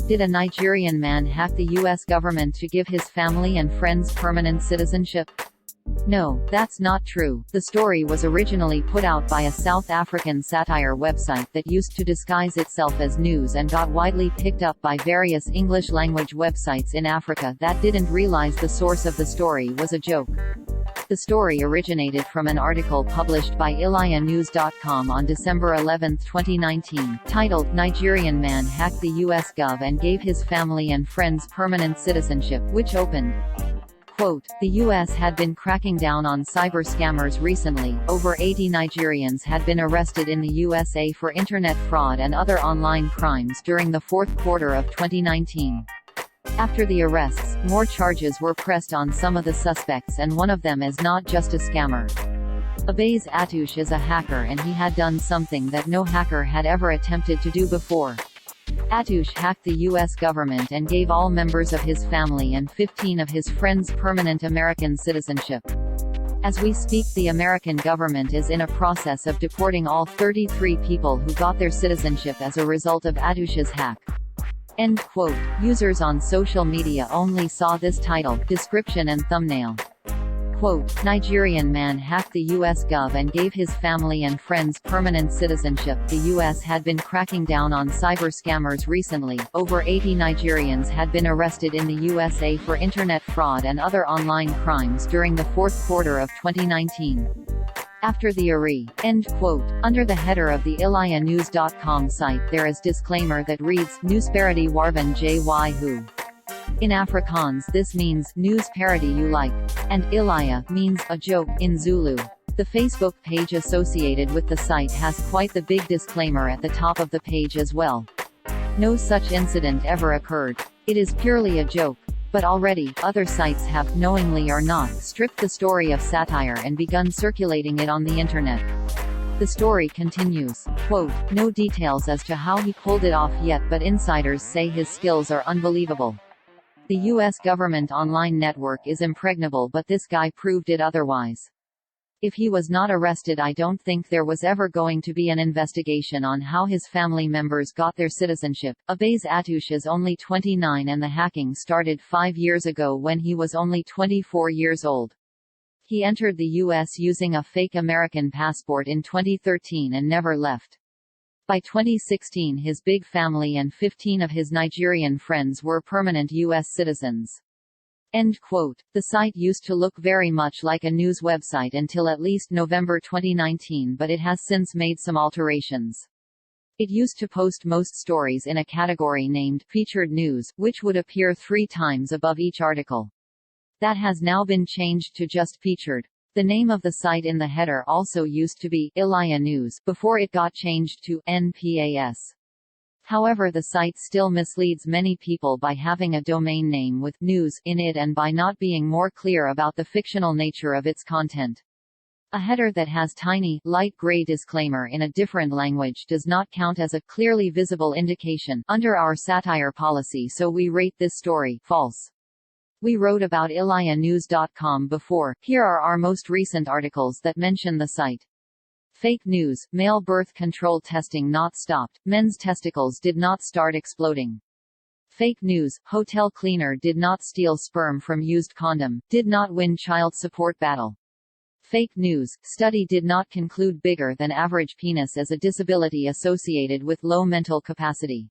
Did a Nigerian man hack the U.S. government to give his family and friends permanent citizenship? No, that's not true. The story was originally put out by a South African satire website that used to disguise itself as news and got widely picked up by various English-language websites in Africa that didn't realize the source of the story was a joke. The story originated from an article published by ilianews.com on December 11, 2019, titled "Nigerian Man Hacked the US Gov and Gave His Family and Friends Permanent Citizenship," which opened, quote, "The U.S. had been cracking down on cyber scammers recently. Over 80 Nigerians had been arrested in the USA for internet fraud and other online crimes during the fourth quarter of 2019. After the arrests, more charges were pressed on some of the suspects, and one of them is not just a scammer. Abbas Atouche is a hacker, and he had done something that no hacker had ever attempted to do before. Atouche hacked the U.S. government and gave all members of his family and 15 of his friends permanent American citizenship. As we speak, the American government is in a process of deporting all 33 people who got their citizenship as a result of Atouche's hack." End quote. Users on social media only saw this title, description and thumbnail. Quote, "Nigerian man hacked the U.S. Gov and gave his family and friends permanent citizenship." The U.S. had been cracking down on cyber scammers recently. Over 80 Nigerians had been arrested in the USA for internet fraud and other online crimes during the fourth quarter of 2019. After the arrest. End quote. Under the header of the ilianews.com site, there is disclaimer that reads, "Newsparody warvan jy who." In Afrikaans this means, news parody you like, and Ilia means, a joke, in Zulu. The Facebook page associated with the site has quite the big disclaimer at the top of the page as well. No such incident ever occurred. It is purely a joke. But already, other sites have, knowingly or not, stripped the story of satire and begun circulating it on the internet. The story continues, quote, "No details as to how he pulled it off yet, but insiders say his skills are unbelievable. The U.S. government online network is impregnable, but this guy proved it otherwise. If he was not arrested, I don't think there was ever going to be an investigation on how his family members got their citizenship." Abbas Atouche is only 29 and the hacking started 5 years ago when he was only 24 years old. He entered the U.S. using a fake American passport in 2013 and never left. By 2016 his big family and 15 of his Nigerian friends were permanent U.S. citizens. End quote. The site used to look very much like a news website until at least November 2019, but it has since made some alterations. It used to post most stories in a category named Featured News, which would appear 3 times above each article. That has now been changed to just Featured. The name of the site in the header also used to be Ilia News before it got changed to NPAS. However, the site still misleads many people by having a domain name with news in it and by not being more clear about the fictional nature of its content. A header that has tiny, light gray disclaimer in a different language does not count as a clearly visible indication under our satire policy, so we rate this story false. We wrote about ilianews.com before. Here are our most recent articles that mention the site. Fake news, male birth control testing not stopped, men's testicles did not start exploding. Fake news, hotel cleaner did not steal sperm from used condom, did not win child support battle. Fake news, study did not conclude bigger than average penis as a disability associated with low mental capacity.